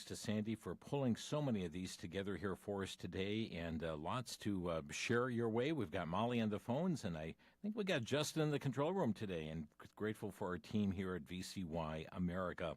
to Sandy for pulling so many of these together here for us today, and lots to share your way. We've got Molly on the phones, and I think we got Justin in the control room today, and grateful for our team here at VCY America.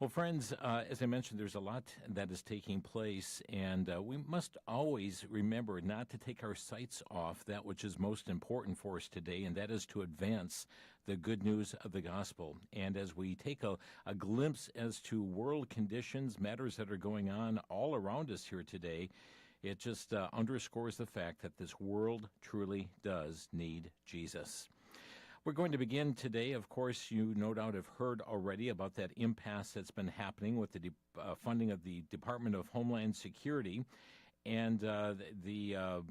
Well, friends, as I mentioned, there's a lot that is taking place, and we must always remember not to take our sights off that which is most important for us today, and that is to advance the good news of the gospel. And as we take a glimpse as to world conditions, matters that are going on all around us here today, it just underscores the fact that this world truly does need Jesus. We're going to begin today. Of course, you no doubt have heard already about that impasse that's been happening with the funding of the Department of Homeland Security. And the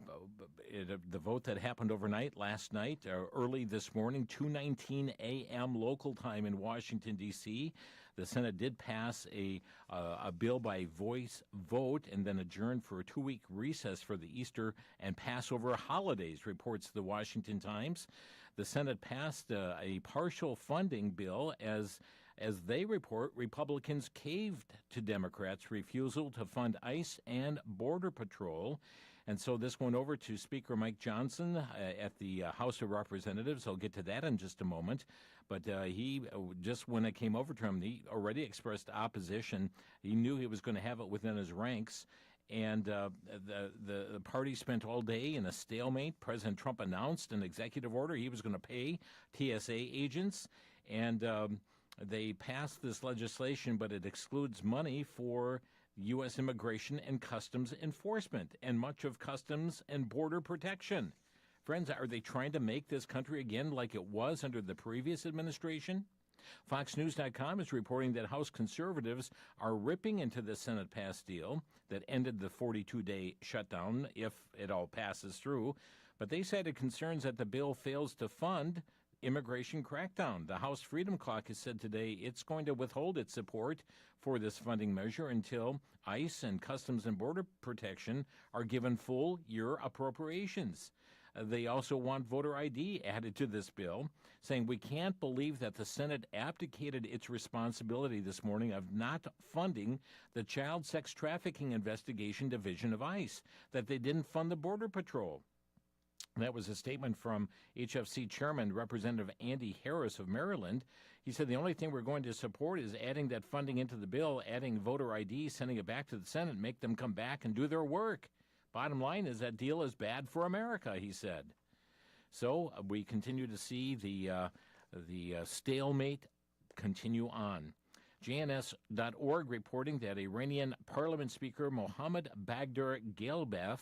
vote that happened overnight, last night, early this morning, 2:19 a.m. local time in Washington, D.C., the Senate did pass a bill by voice vote and then adjourned for a 2-week recess for the Easter and Passover holidays, reports the Washington Times. The Senate passed a partial funding bill as they report, Republicans caved to Democrats' refusal to fund ICE and Border Patrol. And so this went over to Speaker Mike Johnson at the House of Representatives. I'll get to that in just a moment. But he, just when it came over to him, he already expressed opposition. He knew he was going to have it within his ranks. And the party spent all day in a stalemate. President Trump announced an executive order he was going to pay TSA agents. And they passed this legislation, but it excludes money for U.S. immigration and customs enforcement and much of customs and border protection. Friends, are they trying to make this country again like it was under the previous administration? FoxNews.com is reporting that House conservatives are ripping into the Senate-passed deal that ended the 42-day shutdown if it all passes through. But they cited concerns that the bill fails to fund immigration crackdown. The House Freedom Caucus said today it's going to withhold its support for this funding measure until ICE and Customs and Border Protection are given full year appropriations. They also want voter ID added to this bill, saying we can't believe that the Senate abdicated its responsibility this morning of not funding the Child Sex Trafficking Investigation Division of ICE, that they didn't fund the Border Patrol. That was a statement from HFC Chairman Representative Andy Harris of Maryland. He said the only thing we're going to support is adding that funding into the bill, adding voter ID, sending it back to the Senate, make them come back and do their work. Bottom line is that deal is bad for America, he said. So we continue to see the stalemate continue on. JNS.org reporting that Iranian Parliament Speaker Mohammad Baghdad Ghalibaf,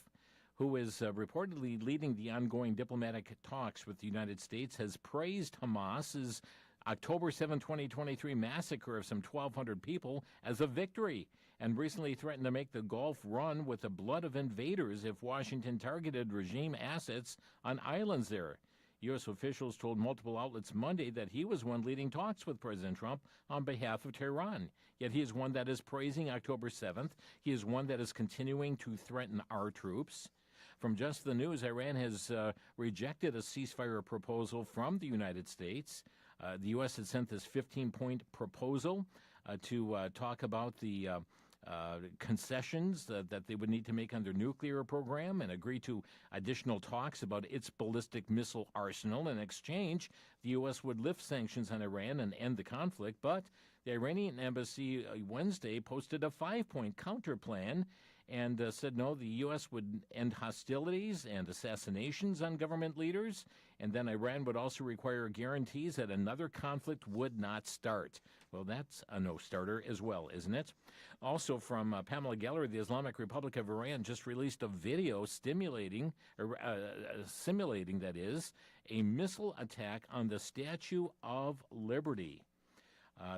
who is reportedly leading the ongoing diplomatic talks with the United States, has praised Hamas's October 7, 2023 massacre of some 1,200 people as a victory, and recently threatened to make the Gulf run with the blood of invaders if Washington targeted regime assets on islands there. U.S. officials told multiple outlets Monday that he was one leading talks with President Trump on behalf of Tehran. Yet he is one that is praising October 7th. He is one that is continuing to threaten our troops. From Just the News, Iran has rejected a ceasefire proposal from the United States. The U.S. had sent this 15-point proposal to talk about the concessions that they would need to make on their nuclear program and agree to additional talks about its ballistic missile arsenal. In exchange, the U.S. would lift sanctions on Iran and end the conflict. But the Iranian embassy Wednesday posted a 5-point counter plan and said no, the U.S. would end hostilities and assassinations on government leaders, and then Iran would also require guarantees that another conflict would not start. Well, that's a no-starter as well, isn't it? Also from Pamela Geller, the Islamic Republic of Iran just released a video simulating, that is, a missile attack on the Statue of Liberty.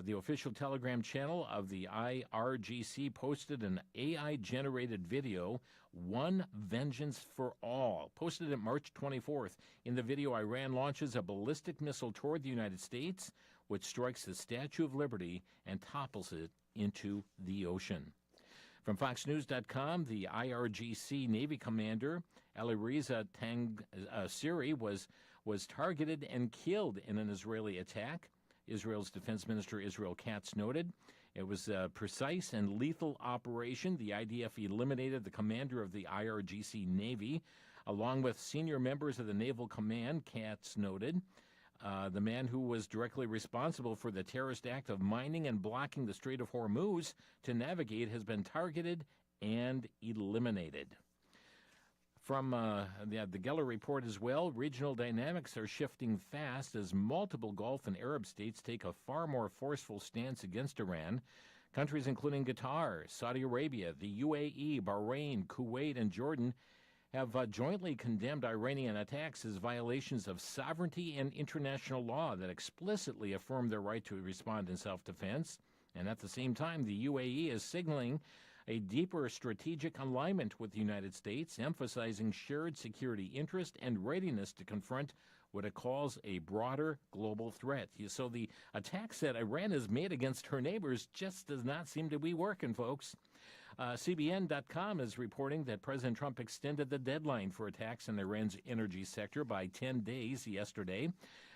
The official Telegram channel of the IRGC posted an AI-generated video, One Vengeance for All, posted it March 24th. In the video, Iran launches a ballistic missile toward the United States, which strikes the Statue of Liberty and topples it into the ocean. From FoxNews.com, the IRGC Navy commander, Alireza Tangsiri, was targeted and killed in an Israeli attack. Israel's Defense Minister Israel Katz noted. It was a precise and lethal operation. The IDF eliminated the commander of the IRGC Navy, along with senior members of the Naval Command, Katz noted. The man who was directly responsible for the terrorist act of mining and blocking the Strait of Hormuz to navigate has been targeted and eliminated. From the Geller report as well, regional dynamics are shifting fast as multiple Gulf and Arab states take a far more forceful stance against Iran. Countries including Qatar, Saudi Arabia, the UAE, Bahrain, Kuwait, and Jordan have jointly condemned Iranian attacks as violations of sovereignty and international law that explicitly affirm their right to respond in self-defense. And at the same time, the UAE is signaling a deeper strategic alignment with the United States, emphasizing shared security interest and readiness to confront what it calls a broader global threat. So the attacks that Iran has made against her neighbors just does not seem to be working, folks. CBN.com is reporting that President Trump extended the deadline for attacks in Iran's energy sector by 10 days yesterday.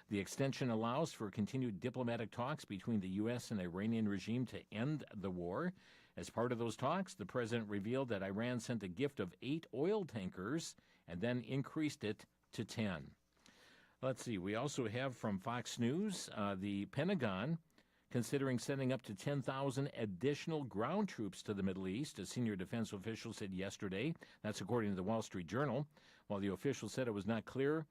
The extension allows for continued diplomatic talks between the U.S. and Iranian regime to end the war. As part of those talks, the president revealed that Iran sent a gift of 8 oil tankers and then increased it to 10. Let's see. We also have from Fox News, the Pentagon considering sending up to 10,000 additional ground troops to the Middle East, a senior defense official said yesterday. That's according to the Wall Street Journal. While the official said it was not clear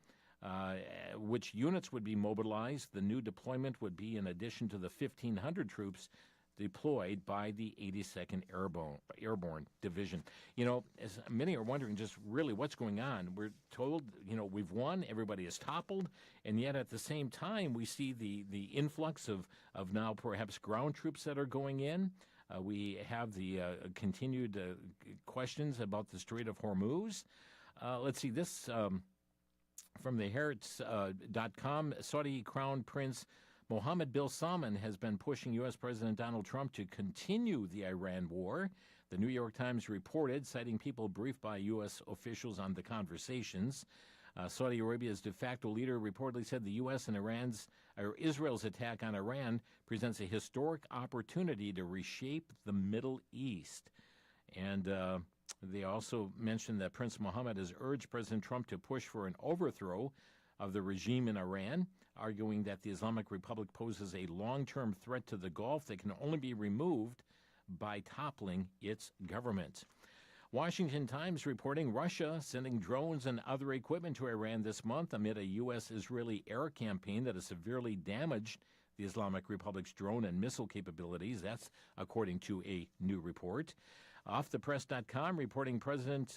which units would be mobilized, the new deployment would be in addition to the 1,500 troops deployed by the 82nd Airborne Division. You know, as many are wondering just really what's going on. We're told, you know, we've won, everybody is toppled, and yet at the same time we see the influx of now perhaps ground troops that are going in. We have the continued questions about the Strait of Hormuz. Let's see, this from the Haaretz.com, Saudi Crown Prince Mohammed bin Salman has been pushing U.S. President Donald Trump to continue the Iran war. The New York Times reported, citing people briefed by U.S. officials on the conversations. Saudi Arabia's de facto leader reportedly said the U.S. and Israel's attack on Iran presents a historic opportunity to reshape the Middle East. And they also mentioned that Prince Mohammed has urged President Trump to push for an overthrow of the regime in Iran, arguing that the Islamic Republic poses a long-term threat to the Gulf that can only be removed by toppling its government. Washington Times reporting Russia sending drones and other equipment to Iran this month amid a U.S.-Israeli air campaign that has severely damaged the Islamic Republic's drone and missile capabilities. That's according to a new report. OffThePress.com reporting President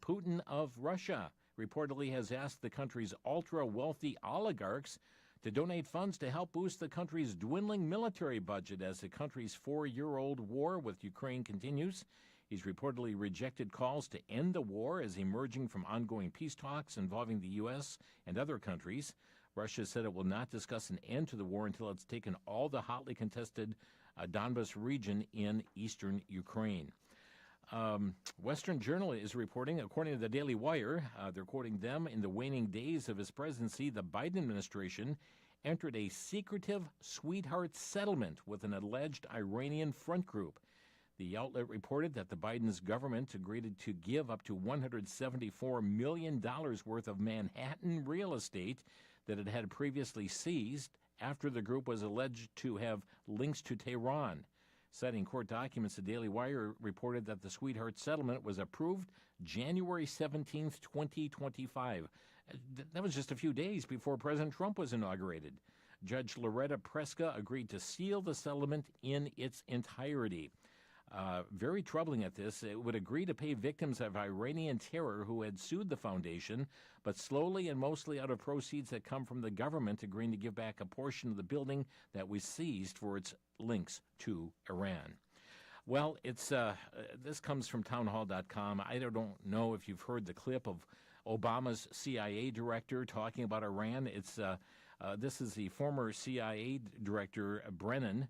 Putin of Russia reportedly has asked the country's ultra-wealthy oligarchs to donate funds to help boost the country's dwindling military budget as the country's 4-year-old war with Ukraine continues. He's reportedly rejected calls to end the war as emerging from ongoing peace talks involving the U.S. and other countries. Russia said it will not discuss an end to the war until it's taken all the hotly contested Donbas region in eastern Ukraine. Western Journal is reporting, according to the Daily Wire, they're quoting them, in the waning days of his presidency, the Biden administration entered a secretive sweetheart settlement with an alleged Iranian front group. The outlet reported that the Biden's government agreed to give up to $174 million worth of Manhattan real estate that it had previously seized after the group was alleged to have links to Tehran. Citing court documents, the Daily Wire reported that the sweetheart settlement was approved January 17, 2025. That was just a few days before President Trump was inaugurated. Judge Loretta Preska agreed to seal the settlement in its entirety. Very troubling at this, it would agree to pay victims of Iranian terror who had sued the foundation, but slowly and mostly out of proceeds that come from the government agreeing to give back a portion of the building that was seized for its links to Iran. Well, it's this comes from townhall.com. I don't know if you've heard the clip of Obama's CIA director talking about Iran. It's this is the former CIA director, Brennan.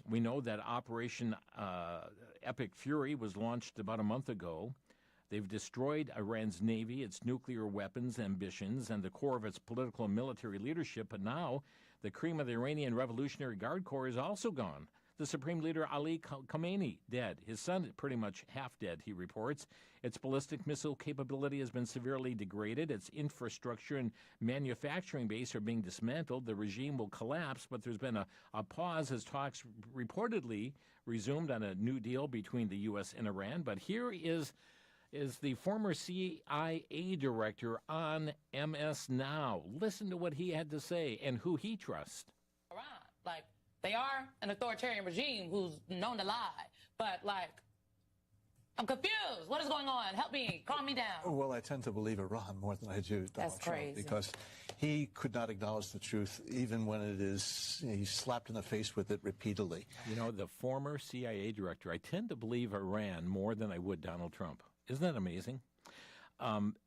We know that Operation Epic Fury was launched about a month ago. They've destroyed Iran's navy, its nuclear weapons ambitions, and the core of its political and military leadership. But now the cream of the Iranian Revolutionary Guard Corps is also gone. The Supreme Leader Ali Khamenei dead. His son pretty much half dead, he reports. Its ballistic missile capability has been severely degraded. Its infrastructure and manufacturing base are being dismantled. The regime will collapse, but there's been a pause as talks reportedly resumed on a new deal between the U.S. and Iran. But here is the former CIA director on MS Now. Listen to what he had to say and who he trusts. Like, they are an authoritarian regime who's known to lie, but, like, I'm confused. What is going on? Help me. Calm me down. Well, I tend to believe Iran more than I do Donald Trump, because he could not acknowledge the truth even when it is, he's slapped in the face with it repeatedly. You know, the former CIA director, I tend to believe Iran more than I would Donald Trump. Isn't that amazing?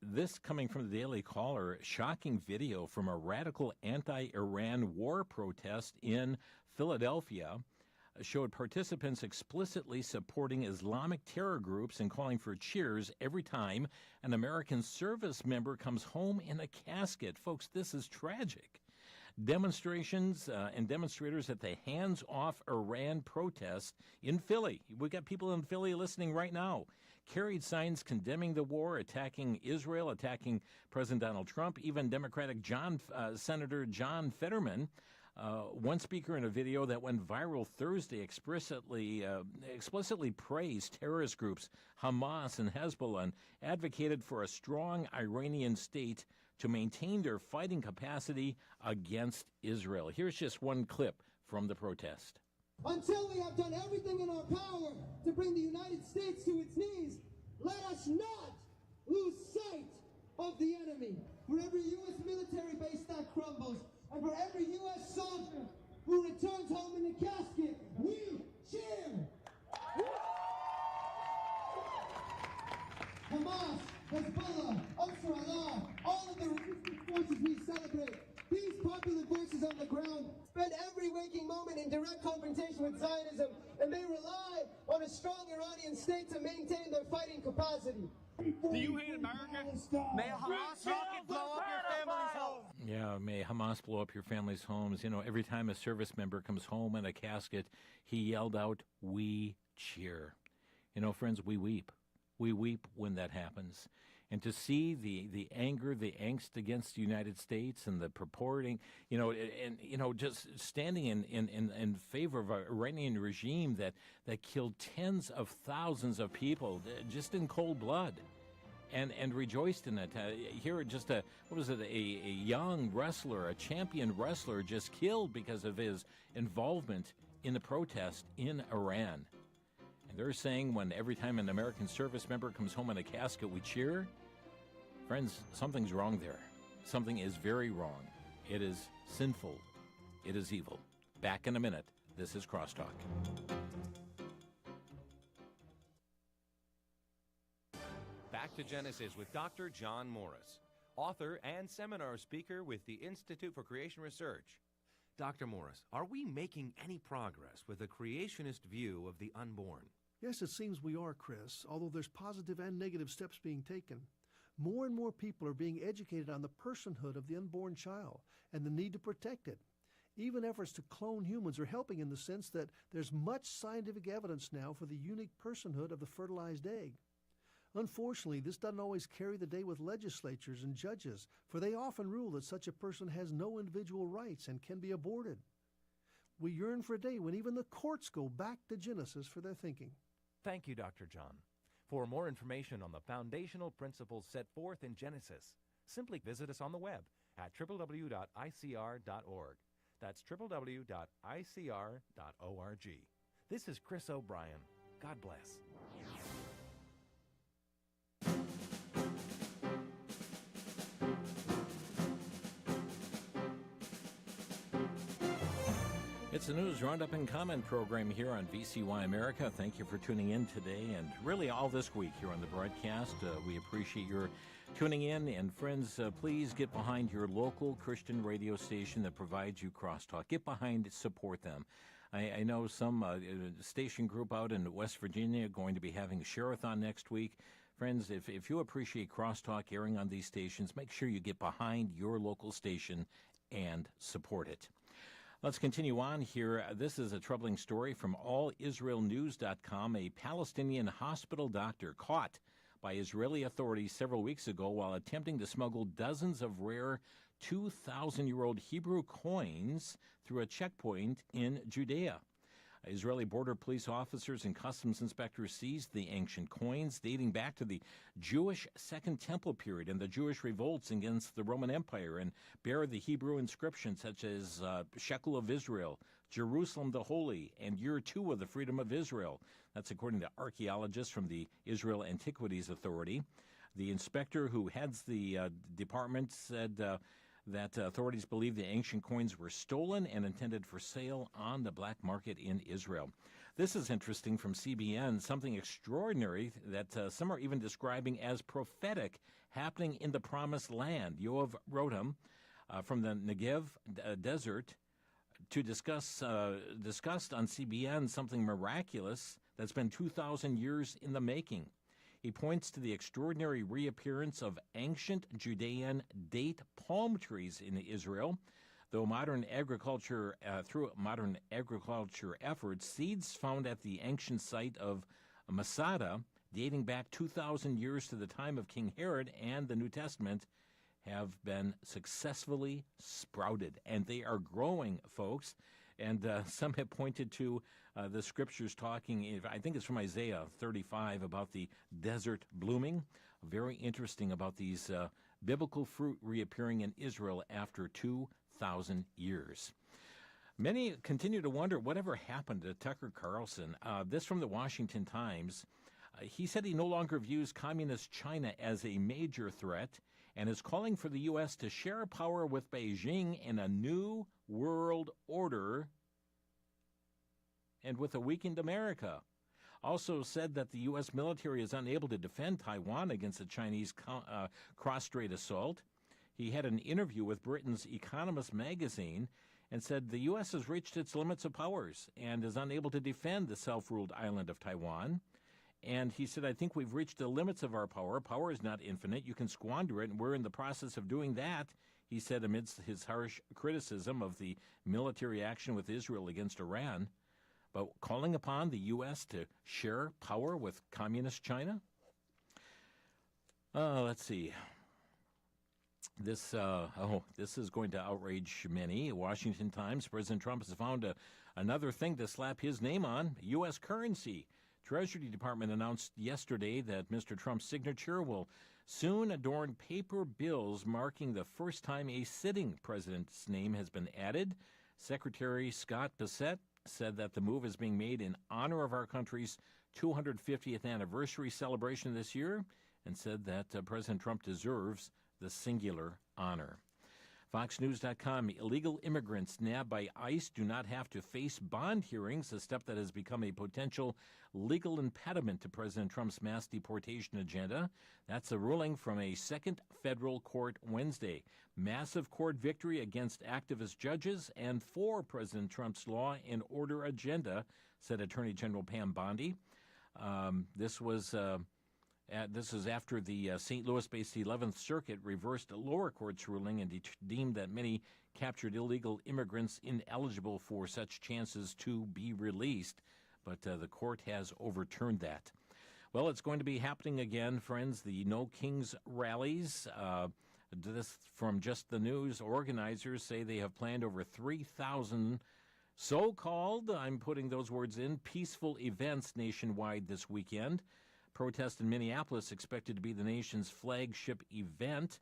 This coming from the Daily Caller, shocking video from a radical anti-Iran war protest in Philadelphia showed participants explicitly supporting Islamic terror groups and calling for cheers every time an American service member comes home in a casket. Folks, this is tragic. Demonstrations and demonstrators at the Hands Off Iran protest in Philly. We got people in Philly listening right now. Carried signs condemning the war, attacking Israel, attacking President Donald Trump. Even Democratic Senator John Fetterman, one speaker in a video that went viral Thursday, explicitly praised terrorist groups Hamas and Hezbollah and advocated for a strong Iranian state to maintain their fighting capacity against Israel. Here's just one clip from the protest. Until we have done everything in our power to bring the United States to its knees, let us not lose sight of the enemy. For every U.S. military base that crumbles, and for every U.S. soldier who returns home in a casket, we cheer. Hamas, Hezbollah, Ansar-Allah, all of the resistance forces we celebrate. These popular voices on the ground spend every waking moment in direct confrontation with Zionism, and they rely on a strong Iranian state to maintain their fighting capacity. Do you hate America? May Hamas rocket blow up your family's home. Yeah, may Hamas blow up your family's homes. You know, every time a service member comes home in a casket, he yelled out, "We cheer." You know, friends, we weep. We weep when that happens. And to see the anger, the angst against the United States and the purporting, just standing in favor of an Iranian regime that killed tens of thousands of people just in cold blood and rejoiced in it. Here, just a young wrestler, a champion wrestler just killed because of his involvement in the protest in Iran. They're saying when every time an American service member comes home in a casket, we cheer. Friends, something's wrong there. Something is very wrong. It is sinful. It is evil. Back in a minute. This is Crosstalk. Back to Genesis with Dr. John Morris, author and seminar speaker with the Institute for Creation Research. Dr. Morris, are we making any progress with a creationist view of the unborn? Yes, it seems we are, Chris, although there's positive and negative steps being taken. More and more people are being educated on the personhood of the unborn child and the need to protect it. Even efforts to clone humans are helping in the sense that there's much scientific evidence now for the unique personhood of the fertilized egg. Unfortunately, this doesn't always carry the day with legislatures and judges, for they often rule that such a person has no individual rights and can be aborted. We yearn for a day when even the courts go back to Genesis for their thinking. Thank you, Dr. John. For more information on the foundational principles set forth in Genesis, simply visit us on the web at www.icr.org. That's www.icr.org. This is Chris O'Brien. God bless. It's the News Roundup and Comment program here on VCY America. Thank you for tuning in today and really all this week here on the broadcast. We appreciate your tuning in. And friends, please get behind your local Christian radio station that provides you Crosstalk. Get behind it, support them. I know some station group out in West Virginia going to be having a share-a-thon next week. Friends, if you appreciate Crosstalk airing on these stations, make sure you get behind your local station and support it. Let's continue on here. This is a troubling story from allisraelnews.com. A Palestinian hospital doctor caught by Israeli authorities several weeks ago while attempting to smuggle dozens of rare 2,000-year-old Hebrew coins through a checkpoint in Judea. Israeli border police officers and customs inspectors seized the ancient coins dating back to the Jewish Second Temple period and the Jewish revolts against the Roman Empire, and bear the Hebrew inscriptions such as Shekel of Israel, Jerusalem the Holy, and Year 2 of the Freedom of Israel. That's according to archaeologists from the Israel Antiquities Authority. The inspector who heads the department said that authorities believe the ancient coins were stolen and intended for sale on the black market in Israel. This is interesting from CBN, something extraordinary that some are even describing as prophetic happening in the Promised Land. Yoav Rotem from the Negev desert to discussed on CBN something miraculous that's been 2,000 years in the making. He points to the extraordinary reappearance of ancient Judean date palm trees in Israel. Through modern agriculture efforts, seeds found at the ancient site of Masada, dating back 2,000 years to the time of King Herod and the New Testament, have been successfully sprouted. And they are growing, folks. And some have pointed to the scriptures talking, I think it's from Isaiah 35, about the desert blooming. Very interesting about these biblical fruit reappearing in Israel after 2,000 years. Many continue to wonder whatever happened to Tucker Carlson. This from the Washington Times. He said he no longer views communist China as a major threat and is calling for the U.S. to share power with Beijing in a new world order and with a weakened America. Also said that the U.S. military is unable to defend Taiwan against the Chinese cross-strait assault. He had an interview with Britain's Economist magazine and said the U.S. has reached its limits of powers and is unable to defend the self-ruled island of Taiwan. And he said, I think we've reached the limits of our power. Power is not infinite. You can squander it, and we're in the process of doing that, he said amidst his harsh criticism of the military action with Israel against Iran. But calling upon the U.S. to share power with communist China? Let's see. This is going to outrage many. Washington Times, President Trump has found another thing to slap his name on, U.S. currency. Treasury Department announced yesterday that Mr. Trump's signature will soon adorn paper bills marking the first time a sitting president's name has been added. Secretary Scott Bessent said that the move is being made in honor of our country's 250th anniversary celebration this year and said that President Trump deserves the singular honor. FoxNews.com, illegal immigrants nabbed by ICE do not have to face bond hearings, a step that has become a potential legal impediment to President Trump's mass deportation agenda. That's a ruling from a second federal court Wednesday. Massive court victory against activist judges and for President Trump's law and order agenda, said Attorney General Pam Bondi. This was after the St. Louis-based 11th Circuit reversed a lower court's ruling and deemed that many captured illegal immigrants ineligible for such chances to be released. But the court has overturned that. Well, it's going to be happening again, friends, the No Kings rallies. This from Just the News. Organizers say they have planned over 3,000 so-called, I'm putting those words in, peaceful events nationwide this weekend. Protest in Minneapolis expected to be the nation's flagship event.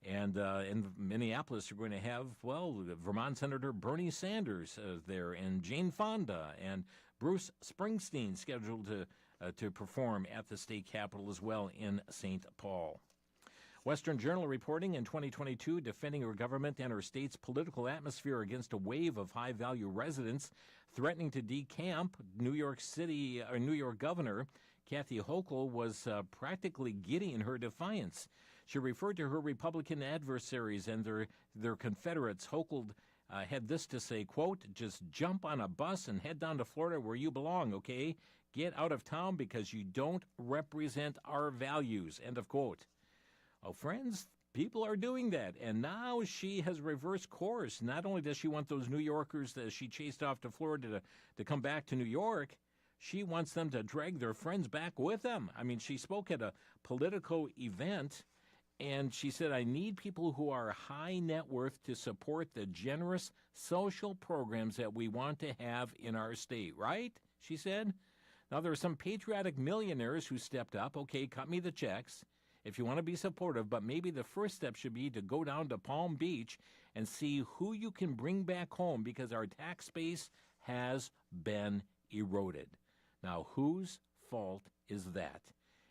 And in Minneapolis, you're going to have, Vermont Senator Bernie Sanders there, and Jane Fonda, and Bruce Springsteen scheduled to perform at the state capitol as well in St. Paul. Western Journal reporting in 2022, defending her government and her state's political atmosphere against a wave of high-value residents threatening to decamp. New York Governor Kathy Hochul was practically giddy in her defiance. She referred to her Republican adversaries and their Confederates. Hochul had this to say, quote, just jump on a bus and head down to Florida where you belong, okay? Get out of town because you don't represent our values, end of quote. Oh, friends, people are doing that. And now she has reversed course. Not only does she want those New Yorkers that she chased off to Florida to come back to New York, she wants them to drag their friends back with them. I mean, she spoke at a political event, and she said, I need people who are high net worth to support the generous social programs that we want to have in our state, right? She said. Now, there are some patriotic millionaires who stepped up. Okay, cut me the checks if you want to be supportive, but maybe the first step should be to go down to Palm Beach and see who you can bring back home, because our tax base has been eroded. Now, whose fault is that?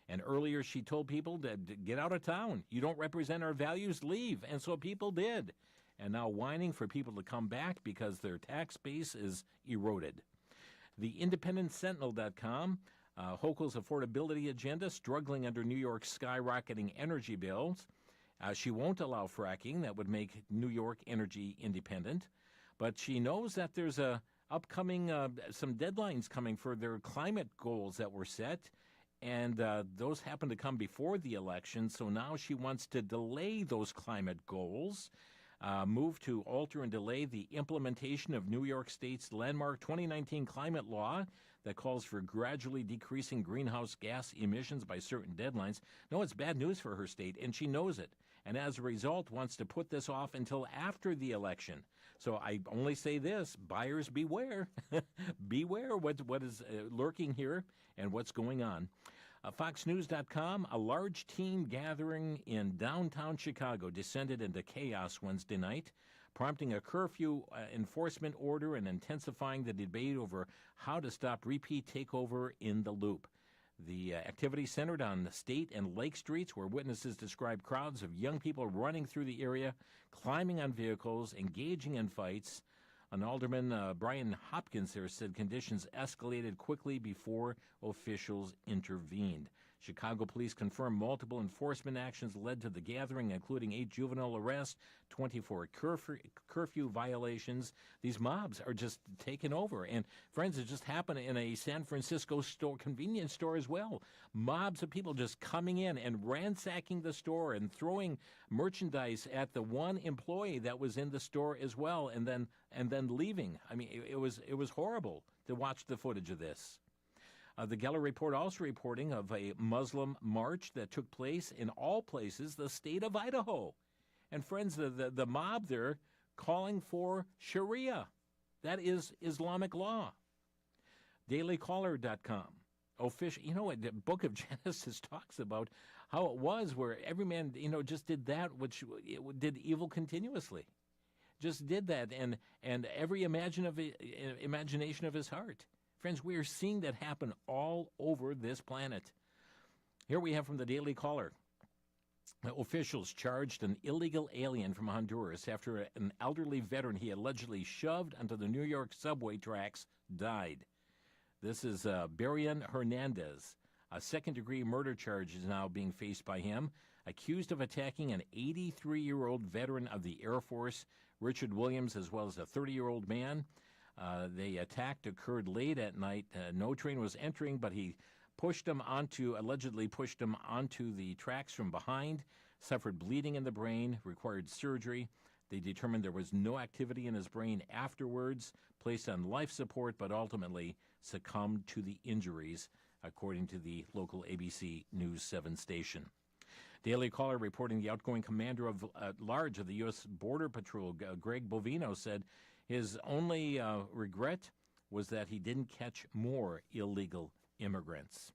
And earlier she told people to get out of town. You don't represent our values, leave. And so people did. And now whining for people to come back because their tax base is eroded. The IndependentSentinel.com, Hochul's affordability agenda, struggling under New York's skyrocketing energy bills. She won't allow fracking. That would make New York energy independent. But she knows that there's upcoming some deadlines coming for their climate goals that were set, and those happen to come before the election, so now she wants to delay those climate goals, move to alter and delay the implementation of New York State's landmark 2019 climate law that calls for gradually decreasing greenhouse gas emissions by certain deadlines. No, it's bad news for her state, and she knows it, and as a result wants to put this off until after the election. So I only say this, buyers beware. Beware what is lurking here and what's going on. FoxNews.com, a large team gathering in downtown Chicago descended into chaos Wednesday night, prompting a curfew enforcement order and intensifying the debate over how to stop repeat takeover in the Loop. The activity centered on State and Lake Streets, where witnesses described crowds of young people running through the area, climbing on vehicles, engaging in fights. An alderman, Brian Hopkins, there said conditions escalated quickly before officials intervened. Chicago police confirmed multiple enforcement actions led to the gathering, including 8 juvenile arrests, 24 curfew violations. These mobs are just taking over. And, friends, it just happened in a San Francisco convenience store as well. Mobs of people just coming in and ransacking the store and throwing merchandise at the one employee that was in the store as well, and then leaving. I mean, it was horrible to watch the footage of this. The Geller Report also reporting of a Muslim march that took place in all places, the state of Idaho. And friends, the mob there calling for Sharia. That is Islamic law. DailyCaller.com. Official, the book of Genesis talks about how it was where every man, just did that which did evil continuously. Just did that, and every imagination of his heart. Friends, we are seeing that happen all over this planet. Here we have from the Daily Caller. Officials charged an illegal alien from Honduras after an elderly veteran he allegedly shoved onto the New York subway tracks died. This is Barian Hernandez. A second-degree murder charge is now being faced by him, accused of attacking an 83-year-old veteran of the Air Force, Richard Williams, as well as a 30-year-old man. The attack occurred late at night. No train was entering, but he allegedly pushed him onto the tracks from behind, suffered bleeding in the brain, required surgery. They determined there was no activity in his brain afterwards, placed on life support, but ultimately succumbed to the injuries, according to the local ABC News 7 station. Daily Caller reporting the outgoing commander at large of the U.S. Border Patrol, Greg Bovino, said his only regret was that he didn't catch more illegal immigrants.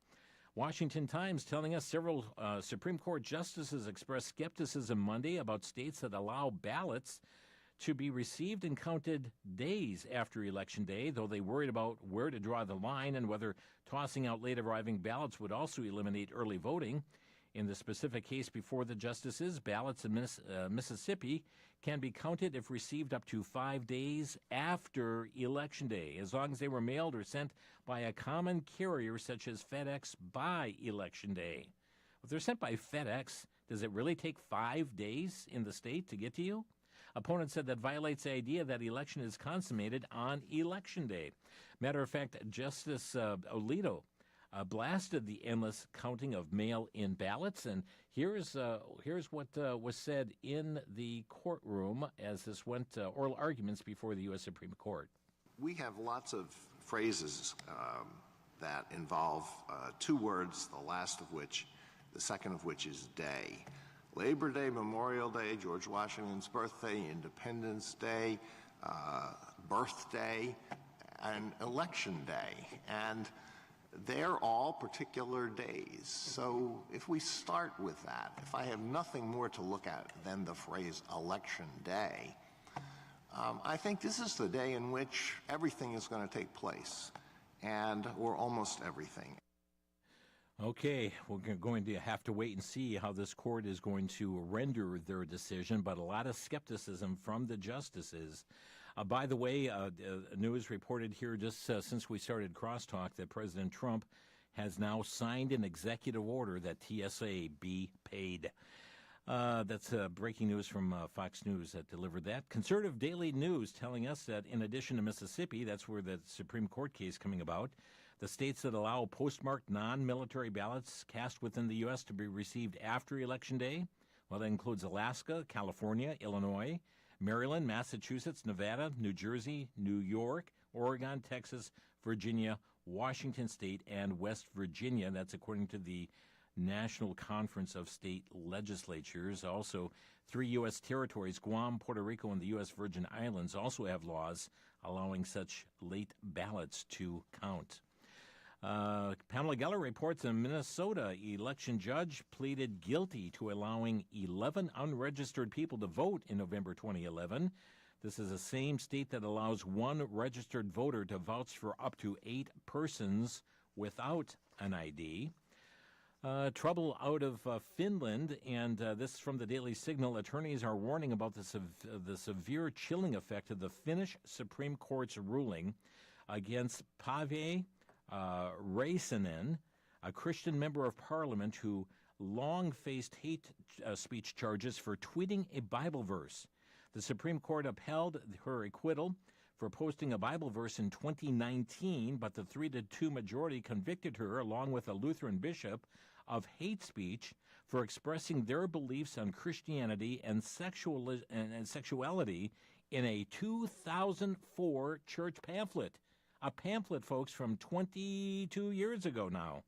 Washington Times telling us several Supreme Court justices expressed skepticism Monday about states that allow ballots to be received and counted days after Election Day, though they worried about where to draw the line and whether tossing out late-arriving ballots would also eliminate early voting. In the specific case before the justices, ballots in Mississippi can be counted if received up to 5 days after Election Day, as long as they were mailed or sent by a common carrier such as FedEx by Election Day. If they're sent by FedEx, does it really take 5 days in the state to get to you? Opponents said that violates the idea that election is consummated on Election Day. Matter of fact, Justice Alito blasted the endless counting of mail-in ballots. And here's what was said in the courtroom as this went oral arguments before the U.S. Supreme Court. We have lots of phrases that involve two words, the second of which is day. Labor Day, Memorial Day, George Washington's birthday, Independence Day, birthday, and Election Day. And they're all particular days. So if we start with that, if I have nothing more to look at than the phrase Election Day, I think this is the day in which everything is going to take place, or almost everything. Okay, we're going to have to wait and see how this court is going to render their decision, but a lot of skepticism from the justices. By the way, news reported here just since we started Crosstalk that President Trump has now signed an executive order that TSA be paid. That's breaking news from Fox News that delivered that. Conservative Daily News telling us that in addition to Mississippi, that's where the Supreme Court case coming about, the states that allow postmarked non-military ballots cast within the U.S. to be received after Election Day, well, that includes Alaska, California, Illinois, Maryland, Massachusetts, Nevada, New Jersey, New York, Oregon, Texas, Virginia, Washington State, and West Virginia. That's according to the National Conference of State Legislatures. Also, 3 U.S. territories, Guam, Puerto Rico, and the U.S. Virgin Islands, also have laws allowing such late ballots to count. Pamela Geller reports a Minnesota election judge pleaded guilty to allowing 11 unregistered people to vote in November 2011. This is the same state that allows one registered voter to vouch for up to 8 persons without an ID. Trouble out of Finland, and this is from the Daily Signal. Attorneys are warning about the severe chilling effect of the Finnish Supreme Court's ruling against Pave Räisänen, a Christian member of parliament who long faced hate speech charges for tweeting a Bible verse. The Supreme Court upheld her acquittal for posting a Bible verse in 2019, but the 3-2 majority convicted her, along with a Lutheran bishop, of hate speech for expressing their beliefs on Christianity and sexuality in a 2004 church pamphlet. A pamphlet, folks, from 22 years ago now.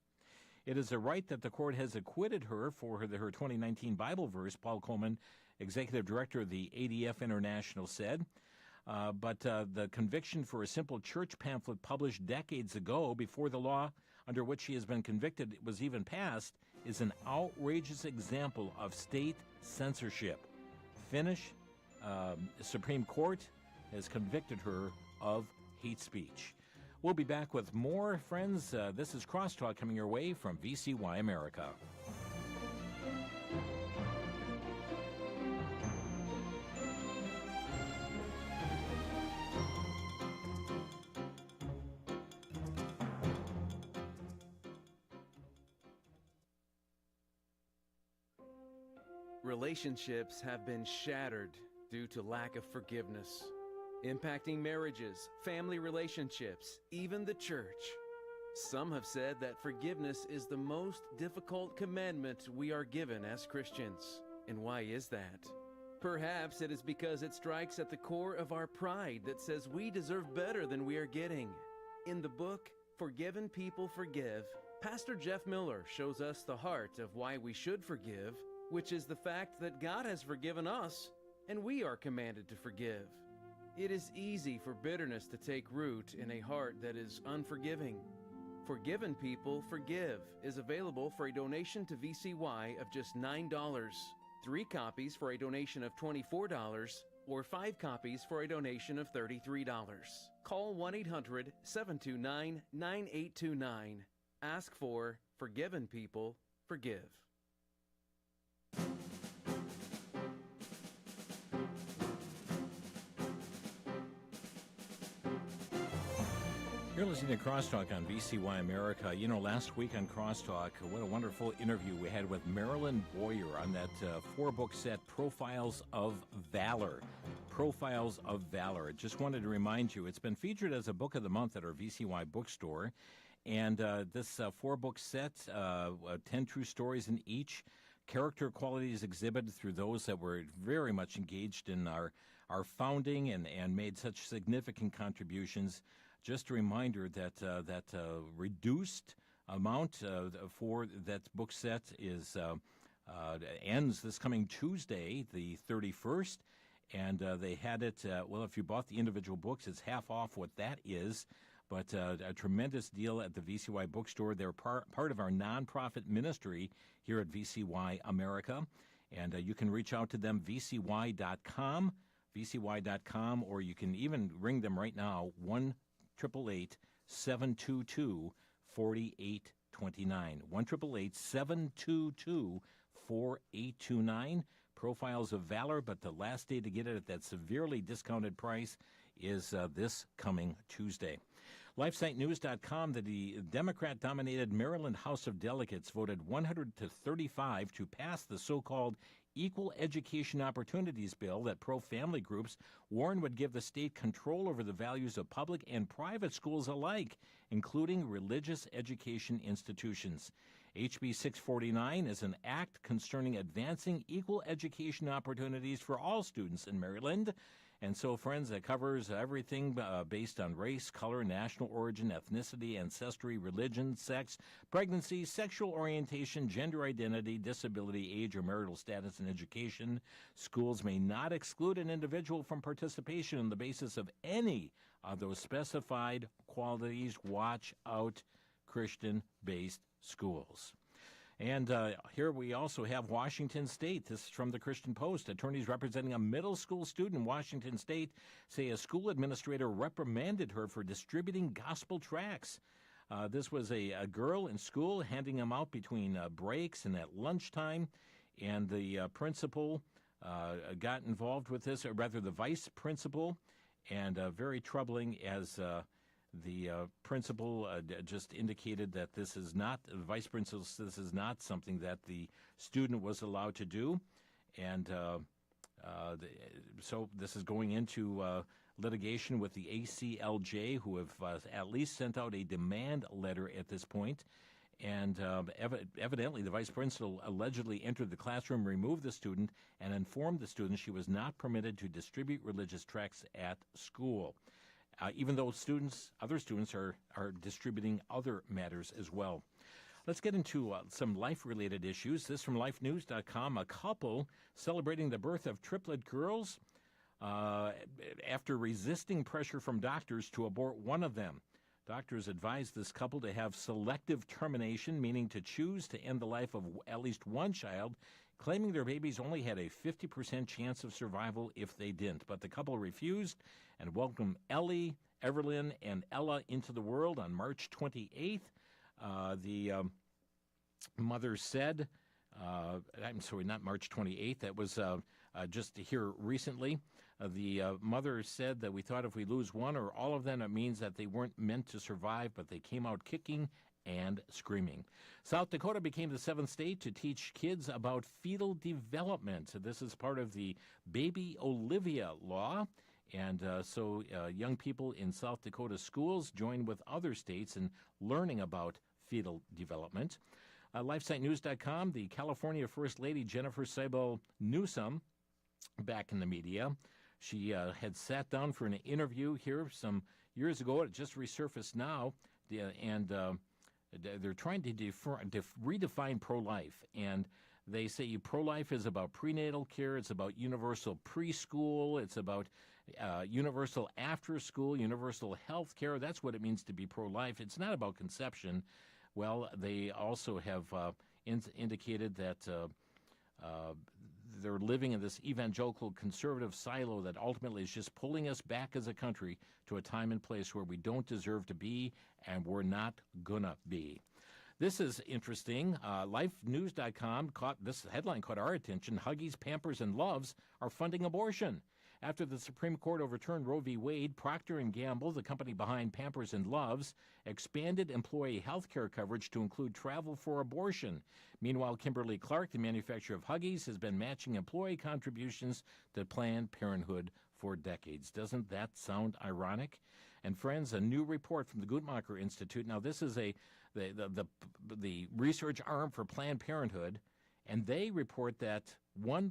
It is a right that the court has acquitted her for her 2019 Bible verse, Paul Coleman, executive director of the ADF International, said. But the conviction for a simple church pamphlet published decades ago, before the law under which she has been convicted was even passed, is an outrageous example of state censorship. Finnish Supreme Court has convicted her of hate speech. We'll be back with more, friends. This is Crosstalk coming your way from VCY America. Relationships have been shattered due to lack of forgiveness, impacting marriages, family relationships, even the church. Some have said that forgiveness is the most difficult commandment we are given as Christians. And why is that? Perhaps it is because it strikes at the core of our pride that says we deserve better than we are getting. In the book, Forgiven People Forgive, Pastor Jeff Miller shows us the heart of why we should forgive, which is the fact that God has forgiven us, and we are commanded to forgive. It is easy for bitterness to take root in a heart that is unforgiving. Forgiven People Forgive is available for a donation to VCY of just $9, 3 copies for a donation of $24, or 5 copies for a donation of $33. Call 1-800-729-9829. Ask for Forgiven People Forgive. You're listening to Crosstalk on VCY America. You know, last week on Crosstalk, what a wonderful interview we had with Marilyn Boyer on that 4-book set, Profiles of Valor. Profiles of Valor. Just wanted to remind you, it's been featured as a book of the month at our VCY bookstore. And this 4-book set, 10 true stories in each. Character qualities exhibited through those that were very much engaged in our founding and made such significant contributions. Just a reminder that that reduced amount for that book set is ends this coming Tuesday, the 31st. And they had it, well, if you bought the individual books, it's half off what that is. But a tremendous deal at the VCY bookstore. They're part of our nonprofit ministry here at VCY America. And you can reach out to them, vcy.com, or you can even ring them right now, 1-888-722-4829, 1-888-722-4829. Profiles of Valor, but the last day to get it at that severely discounted price is this coming Tuesday. LifeSiteNews.com, the Democrat-dominated Maryland House of Delegates voted 100-35 to pass the so-called Equal Education Opportunities Bill that pro-family groups warn would give the state control over the values of public and private schools alike, including religious education institutions. HB 649 is an act concerning advancing equal education opportunities for all students in Maryland. And so, friends, that covers everything based on race, color, national origin, ethnicity, ancestry, religion, sex, pregnancy, sexual orientation, gender identity, disability, age, or marital status in education. Schools may not exclude an individual from participation on the basis of any of those specified qualities. Watch out, Christian-based schools. And here we also have Washington State. This is from the Christian Post. Attorneys representing a middle school student in Washington State say a school administrator reprimanded her for distributing gospel tracts. This was a girl in school handing them out between breaks and at lunchtime. And the principal got involved with this, or rather the vice principal. And very troubling as the principal just indicated that this is not, the vice principal says this is not something that the student was allowed to do. And so this is going into litigation with the ACLJ, who have at least sent out a demand letter at this point. And evidently the vice principal allegedly entered the classroom, removed the student, and informed the student she was not permitted to distribute religious tracts at school. Even though other students are distributing other matters as well. Let's get into some life-related issues. This from lifenews.com. A couple celebrating the birth of triplet girls after resisting pressure from doctors to abort one of them. Doctors advised this couple to have selective termination, meaning to choose to end the life of at least one child, claiming their babies only had a 50% chance of survival if they didn't. But the couple refused and welcomed Ellie, Everlyn, and Ella into the world on March 28th. The mother said, I'm sorry, not March 28th, that was just here recently. The mother said that we thought if we lose one or all of them, it means that they weren't meant to survive, but they came out kicking and screaming. South Dakota became the 7th state to teach kids about fetal development. This is part of the Baby Olivia law. And so young people in South Dakota schools join with other states in learning about fetal development. LifeSiteNews.com, the California First Lady Jennifer Sable Newsom, back in the media. She had sat down for an interview here some years ago. It just resurfaced now. And they're trying to redefine pro-life. And they say pro-life is about prenatal care. It's about universal preschool. It's about universal after school, universal health care. That's what it means to be pro-life. It's not about conception. Well, they also have indicated that they're living in this evangelical conservative silo that ultimately is just pulling us back as a country to a time and place where we don't deserve to be and we're not gonna be. This is interesting. LifeNews.com this headline caught our attention. Huggies, Pampers, and Loves are funding abortion. After the Supreme Court overturned Roe v. Wade, Procter & Gamble, the company behind Pampers and Loves, expanded employee health care coverage to include travel for abortion. Meanwhile, Kimberly-Clark, the manufacturer of Huggies, has been matching employee contributions to Planned Parenthood for decades. Doesn't that sound ironic? And friends, a new report from the Guttmacher Institute. Now, this is the research arm for Planned Parenthood, and they report that more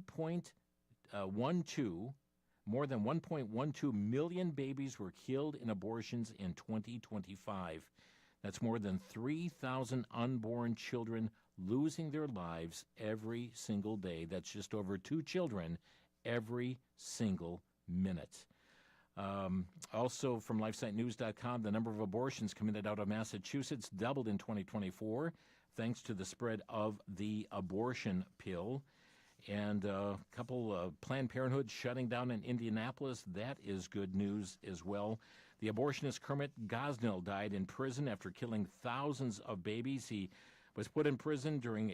than 1.12 million babies were killed in abortions in 2025. That's more than 3,000 unborn children losing their lives every single day. That's just over 2 children every single minute. Also from LifeSiteNews.com, the number of abortions committed out of Massachusetts doubled in 2024 thanks to the spread of the abortion pill. And a couple of Planned Parenthood shutting down in Indianapolis. That is good news as well. The abortionist Kermit Gosnell died in prison after killing thousands of babies. He was put in prison during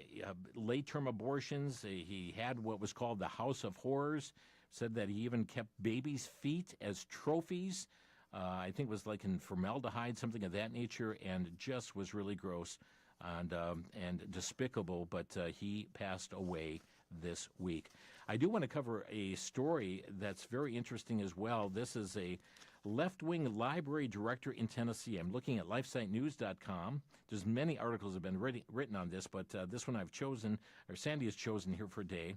late-term abortions. He had what was called the House of Horrors. Said that he even kept babies' feet as trophies. I think it was like in formaldehyde, something of that nature, and just was really gross and despicable. But he passed away this week. I do want to cover a story that's very interesting as well. This is a left-wing library director in Tennessee. I'm looking at LifeSiteNews.com. There's many articles have been written on this, but this one I've chosen, or Sandy has chosen here for a day,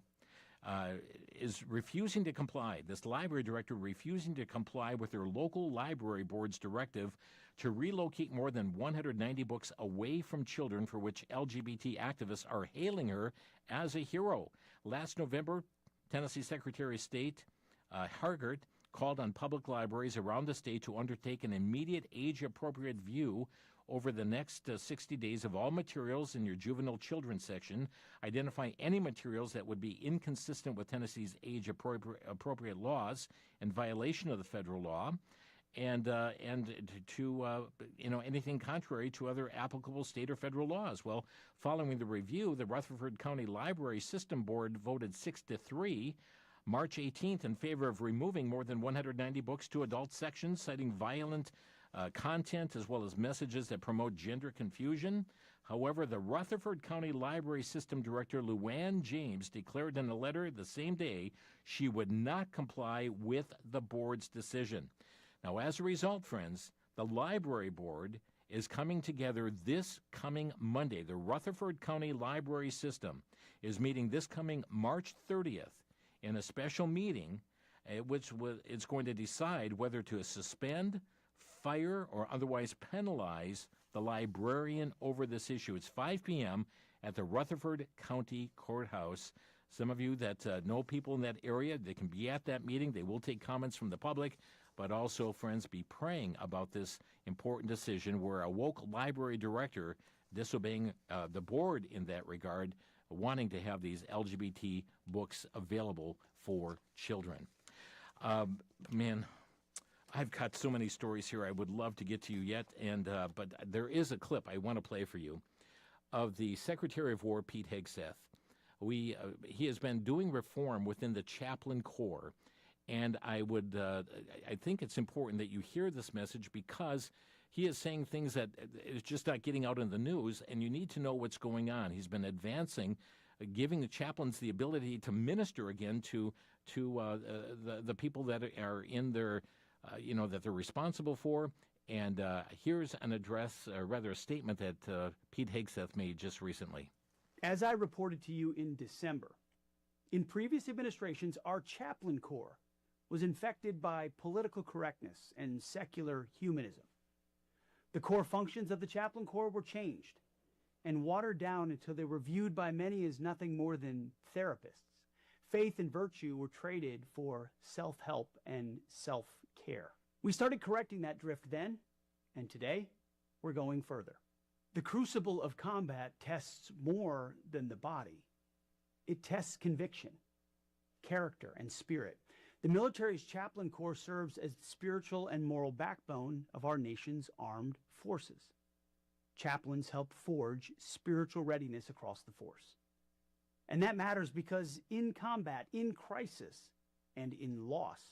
is refusing to comply. This library director refusing to comply with their local library board's directive to relocate more than 190 books away from children, for which LGBT activists are hailing her as a hero. Last November, Tennessee Secretary of State Hargert called on public libraries around the state to undertake an immediate age-appropriate view over the next 60 days of all materials in your juvenile children section, identify any materials that would be inconsistent with Tennessee's age-appropriate laws in violation of the federal law, and to anything contrary to other applicable state or federal laws. Well, following the review, the Rutherford County Library System Board voted 6-3 March 18th in favor of removing more than 190 books to adult sections, citing violent content as well as messages that promote gender confusion. However, the Rutherford County Library System Director Luann James declared in a letter the same day she would not comply with the board's decision. Now, as a result, friends, the library board is coming together this coming Monday. The Rutherford County Library System is meeting this coming March 30th in a special meeting which it's going to decide whether to suspend, fire, or otherwise penalize the librarian over this issue. It's 5 p.m. at the Rutherford County Courthouse. Some of you that know people in that area, they can be at that meeting. They will take comments from the public, but also, friends, be praying about this important decision where a woke library director disobeying the board in that regard, wanting to have these LGBT books available for children. Man, I've got so many stories here I would love to get to you yet, but there is a clip I want to play for you of the Secretary of War, Pete Hegseth. He has been doing reform within the chaplain corps, and I think it's important that you hear this message because he is saying things that is just not getting out in the news, and you need to know what's going on. He's been advancing, giving the chaplains the ability to minister again to the people that are in their, that they're responsible for. And here's an address, or rather a statement that Pete Hegseth made just recently. As I reported to you in December, in previous administrations, our chaplain corps was infected by political correctness and secular humanism. The core functions of the chaplain corps were changed and watered down until they were viewed by many as nothing more than therapists. Faith and virtue were traded for self-help and self-care. We started correcting that drift then, and today we're going further. The crucible of combat tests more than the body. It tests conviction, character, and spirit. The military's chaplain corps serves as the spiritual and moral backbone of our nation's armed forces. Chaplains help forge spiritual readiness across the force. And that matters because in combat, in crisis, and in loss,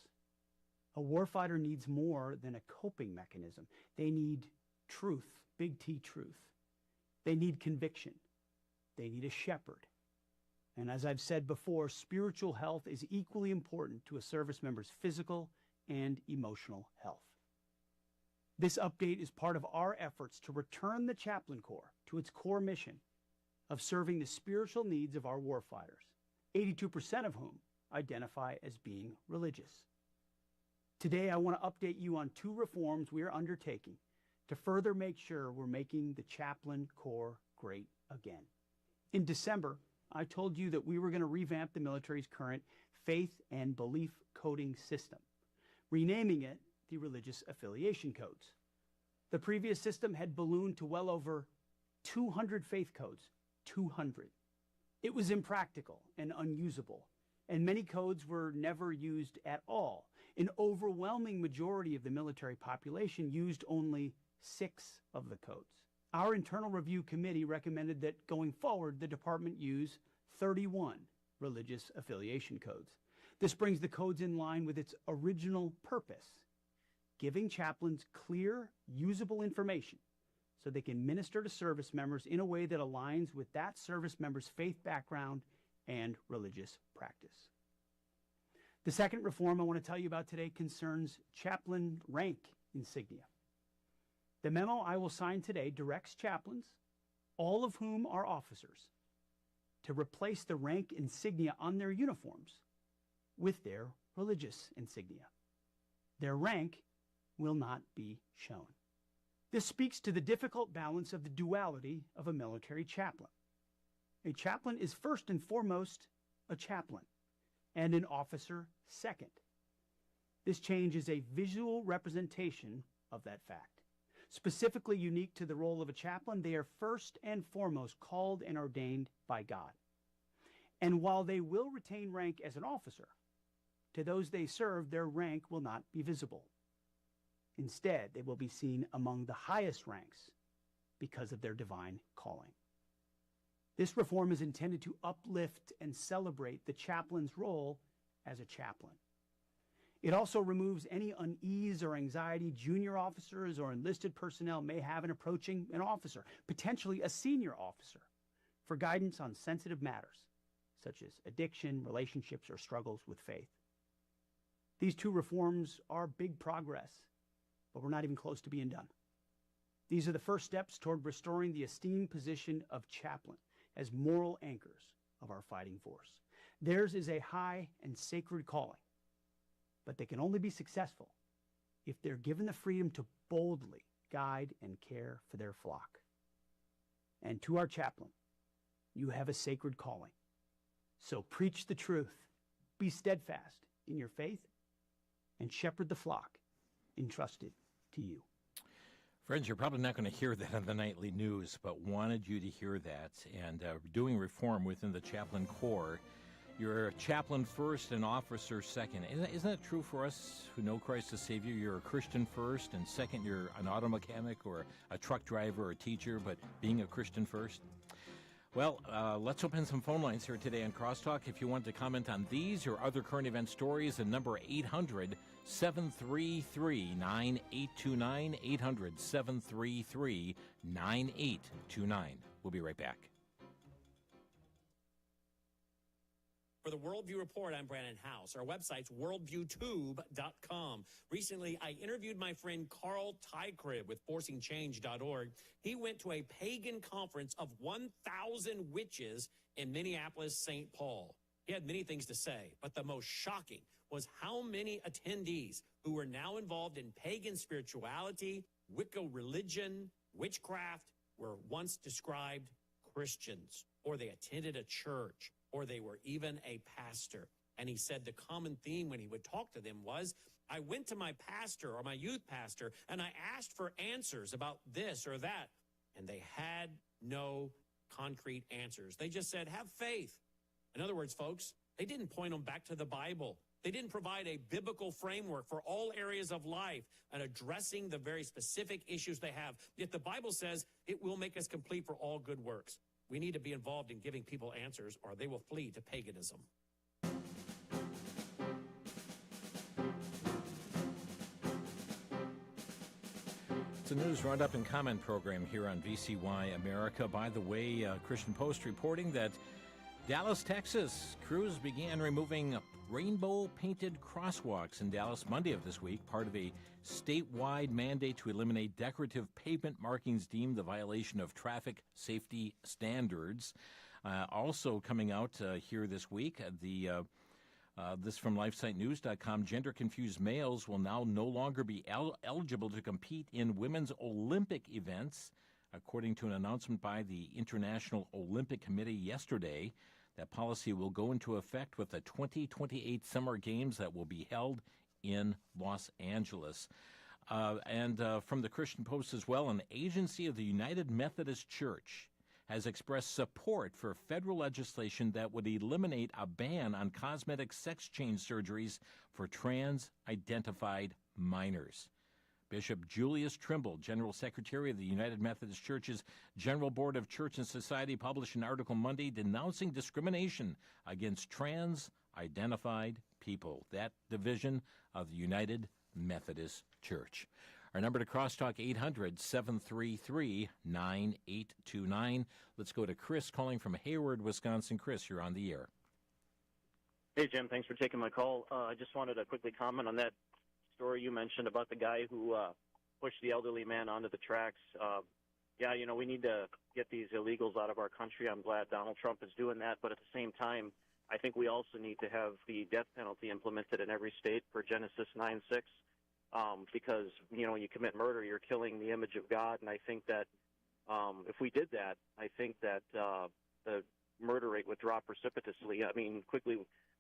a warfighter needs more than a coping mechanism. They need truth, big T truth. They need conviction. They need a shepherd. And as I've said before, spiritual health is equally important to a service member's physical and emotional health. This update is part of our efforts to return the Chaplain Corps to its core mission of serving the spiritual needs of our warfighters, 82% of whom identify as being religious. Today, I want to update you on 2 reforms we are undertaking to further make sure we're making the Chaplain Corps great again. In December, I told you that we were going to revamp the military's current faith and belief coding system, renaming it the Religious Affiliation Codes. The previous system had ballooned to well over 200 faith codes, 200. It was impractical and unusable, and many codes were never used at all. An overwhelming majority of the military population used only 6 of the codes. Our internal review committee recommended that going forward, the department use 31 religious affiliation codes. This brings the codes in line with its original purpose, giving chaplains clear, usable information so they can minister to service members in a way that aligns with that service member's faith background and religious practice. The second reform I want to tell you about today concerns chaplain rank insignia. The memo I will sign today directs chaplains, all of whom are officers, to replace the rank insignia on their uniforms with their religious insignia. Their rank will not be shown. This speaks to the difficult balance of the duality of a military chaplain. A chaplain is first and foremost a chaplain, and an officer second. This change is a visual representation of that fact. Specifically unique to the role of a chaplain, they are first and foremost called and ordained by God. And while they will retain rank as an officer, to those they serve, their rank will not be visible. Instead, they will be seen among the highest ranks because of their divine calling. This reform is intended to uplift and celebrate the chaplain's role as a chaplain. It also removes any unease or anxiety junior officers or enlisted personnel may have in approaching an officer, potentially a senior officer, for guidance on sensitive matters, such as addiction, relationships, or struggles with faith. These 2 reforms are big progress, but we're not even close to being done. These are the first steps toward restoring the esteemed position of chaplain as moral anchors of our fighting force. Theirs is a high and sacred calling, but they can only be successful if they're given the freedom to boldly guide and care for their flock. And to our chaplain, you have a sacred calling. So preach the truth, be steadfast in your faith, and shepherd the flock entrusted to you. Friends, you're probably not going to hear that on the nightly news, but wanted you to hear that. And doing reform within the Chaplain Corps, you're a chaplain first and officer second. Isn't that true for us who know Christ as Savior? You're a Christian first, and second, you're an auto mechanic or a truck driver or a teacher, but being a Christian first? Well, let's open some phone lines here today on Crosstalk. If you want to comment on these or other current event stories, the number 800-733-9829, 800-733-9829. We'll be right back. For the Worldview Report, I'm Brandon House. Our website's worldviewtube.com. Recently, I interviewed my friend Carl Tycrib with forcingchange.org. He went to a pagan conference of 1,000 witches in Minneapolis, St. Paul. He had many things to say, but the most shocking was how many attendees who were now involved in pagan spirituality, Wicca religion, witchcraft, were once described Christians, or they attended a church, or they were even a pastor. And he said the common theme when he would talk to them was, I went to my pastor or my youth pastor and I asked for answers about this or that, and they had no concrete answers. They just said, have faith. In other words, folks, they didn't point them back to the Bible. They didn't provide a biblical framework for all areas of life and addressing the very specific issues they have. Yet the Bible says it will make us complete for all good works. We need to be involved in giving people answers, or they will flee to paganism. It's a news roundup and comment program here on VCY America. By the way, Christian Post reporting that Dallas, Texas, crews began removing rainbow-painted crosswalks in Dallas Monday of this week, part of a statewide mandate to eliminate decorative pavement markings deemed a violation of traffic safety standards. Also coming out here this week, this from LifeSiteNews.com, gender-confused males will now no longer be eligible to compete in women's Olympic events, according to an announcement by the International Olympic Committee yesterday. That policy will go into effect with the 2028 Summer Games that will be held in Los Angeles. And from the Christian Post as well, an agency of the United Methodist Church has expressed support for federal legislation that would eliminate a ban on cosmetic sex change surgeries for trans-identified minors. Bishop Julius Trimble, General Secretary of the United Methodist Church's General Board of Church and Society, published an article Monday denouncing discrimination against trans-identified people. That division of the United Methodist Church. Our number to Crosstalk, 800-733-9829. Let's go to Chris calling from Hayward, Wisconsin. Chris, you're on the air. Hey, Jim. Thanks for taking my call. I just wanted to quickly comment on that story you mentioned about the guy who pushed the elderly man onto the tracks. We need to get these illegals out of our country. I'm glad Donald Trump is doing that, but at the same time, I think we also need to have the death penalty implemented in every state per Genesis 9:6, because, when you commit murder, you're killing the image of God, and I think that if we did that, I think that the murder rate would drop precipitously. I mean, quickly,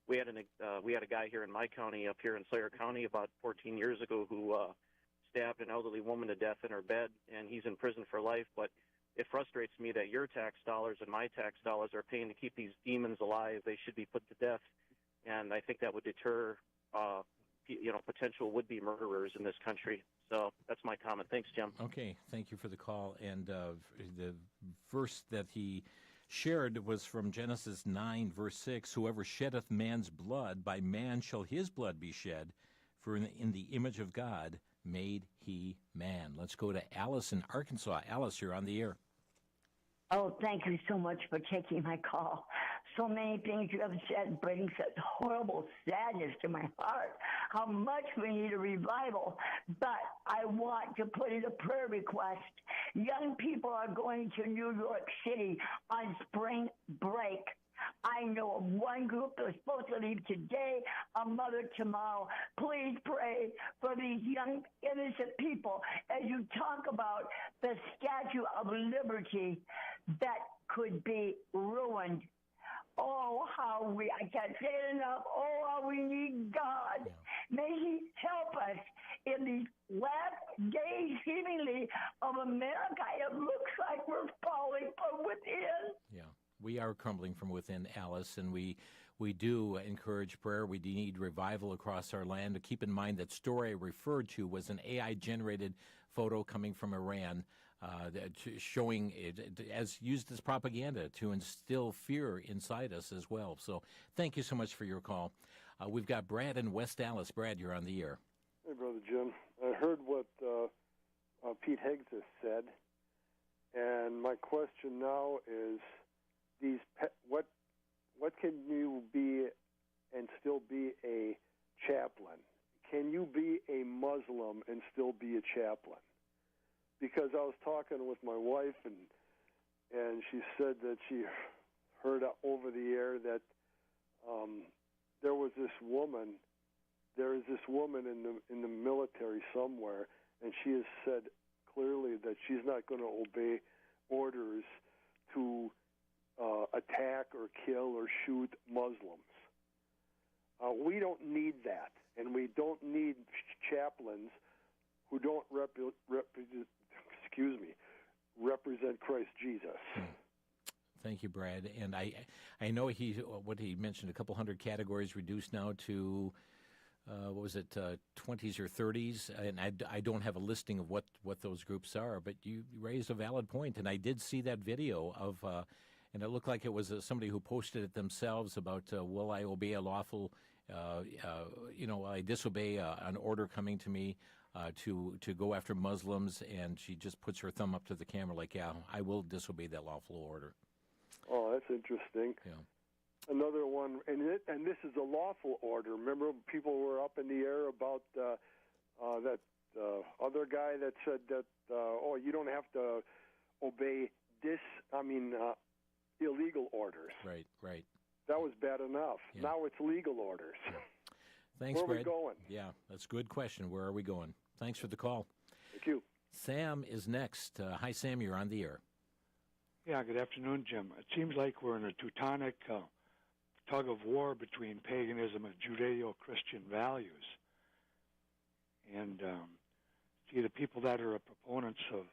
we had a guy here in my county, up here in Sawyer County, about 14 years ago, who stabbed an elderly woman to death in her bed, and he's in prison for life. But it frustrates me that your tax dollars and my tax dollars are paying to keep these demons alive. They should be put to death, and I think that would deter potential would-be murderers in this country. So that's my comment. Thanks, Jim. Okay, thank you for the call. And the verse that he shared was from Genesis 9, verse 6, whoever sheddeth man's blood, by man shall his blood be shed, for in the image of God made he man. Let's go to Alice in Arkansas. Alice, you're on the air. Oh, thank you so much for taking my call. So many things you have said bring such horrible sadness to my heart. How much we need a revival. But I want to put in a prayer request. Young people are going to New York City on spring break. I know of one group that's supposed to leave today, a mother tomorrow. Please pray for these young, innocent people as you talk about the Statue of Liberty that could be ruined. Oh, I can't say it enough. Oh, how we need God. Yeah. May he help us in these last days, seemingly, of America. It looks like we're falling from within. Yeah, we are crumbling from within, Alice, and we do encourage prayer. We do need revival across our land. Keep in mind that story I referred to was an AI-generated photo coming from Iran, showing it as used as propaganda to instill fear inside us as well. So thank you so much for your call. We've got Brad in West Dallas. Brad, you're on the air. Hey, Brother Jim. I heard what Pete Higgs has said, and my question now is, what can you be and still be a chaplain? Can you be a Muslim and still be a chaplain? Because I was talking with my wife, and she said that she heard over the air that there is this woman in the military somewhere, and she has said clearly that she's not going to obey orders to attack or kill or shoot Muslims. We don't need that, and we don't need chaplains who don't represent Christ Jesus. Thank you, Brad. And I know he mentioned, a couple hundred categories reduced now to 20s or 30s, and I don't have a listing of what those groups are, but you raised a valid point, and I did see that video of, and it looked like it was somebody who posted it themselves about, will I obey a lawful, I disobey an order coming to me to go after Muslims, and she just puts her thumb up to the camera like, yeah, I will disobey that lawful order. Oh, that's interesting. Yeah. another one, and this is a lawful order. Remember, people were up in the air about that other guy that said that, you don't have to obey illegal orders. Right. That was bad enough. Yeah. Now it's legal orders. Yeah. Thanks, Where Brad. are we going? Yeah, that's a good question. Where are we going? Thanks for the call. Thank you. Sam is next. Hi, Sam. You're on the air. Yeah, good afternoon, Jim. It seems like we're in a Teutonic tug of war between paganism and Judeo-Christian values. And see, the people that are proponents of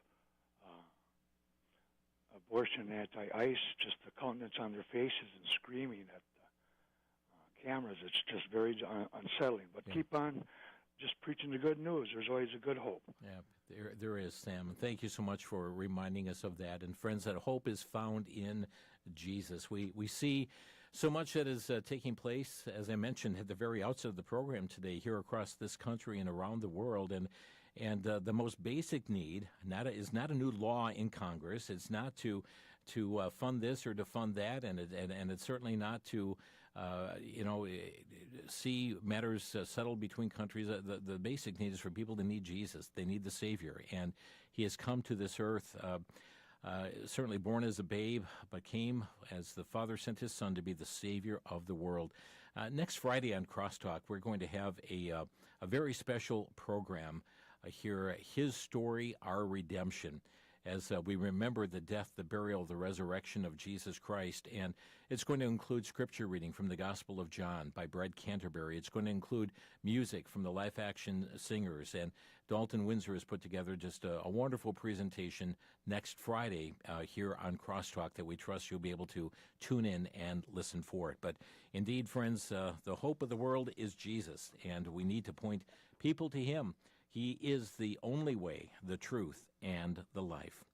abortion, anti-ICE, just the countenance on their faces and screaming at the cameras, it's just very unsettling. But keep on just preaching the good news. There's always a good hope. Yeah, there is, Sam. And thank you so much for reminding us of that. And friends, that hope is found in Jesus. We see so much that is taking place, as I mentioned at the very outset of the program today, here across this country and around the world. And the most basic need is not a new law in Congress. It's not to fund this or to fund that, and it's certainly not to see matters settled between countries. The basic need is for people to need Jesus. They need the Savior, and He has come to this earth. Certainly born as a babe, but came as the Father sent His Son to be the Savior of the world. Next Friday on Crosstalk, we're going to have a very special program here, His Story, Our Redemption, as we remember the death, the burial, the resurrection of Jesus Christ. And it's going to include scripture reading from the Gospel of John by Brett Canterbury. It's going to include music from the Life Action Singers. And Dalton Windsor has put together just a wonderful presentation next Friday here on Crosstalk that we trust you'll be able to tune in and listen for it. But indeed, friends, the hope of the world is Jesus, and we need to point people to Him. He is the only way, the truth, and the life.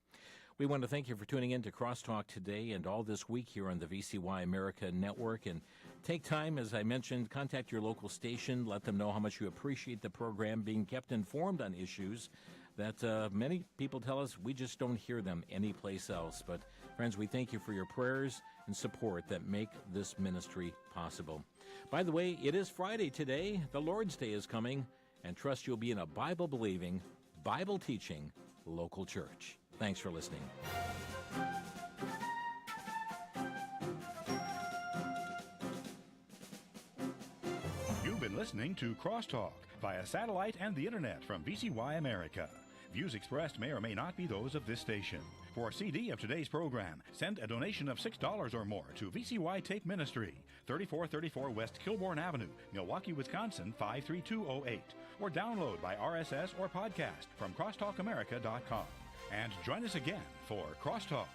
We want to thank you for tuning in to Crosstalk today and all this week here on the VCY America Network. And take time, as I mentioned, contact your local station. Let them know how much you appreciate the program, being kept informed on issues that many people tell us we just don't hear them anyplace else. But, friends, we thank you for your prayers and support that make this ministry possible. By the way, it is Friday today. The Lord's Day is coming. And trust you'll be in a Bible-believing, Bible-teaching local church. Thanks for listening. You've been listening to Crosstalk via satellite and the Internet from VCY America. Views expressed may or may not be those of this station. For a CD of today's program, send a donation of $6 or more to VCY Tape Ministry, 3434 West Kilbourne Avenue, Milwaukee, Wisconsin, 53208. Or download by RSS or podcast from crosstalkamerica.com. And join us again for Crosstalk.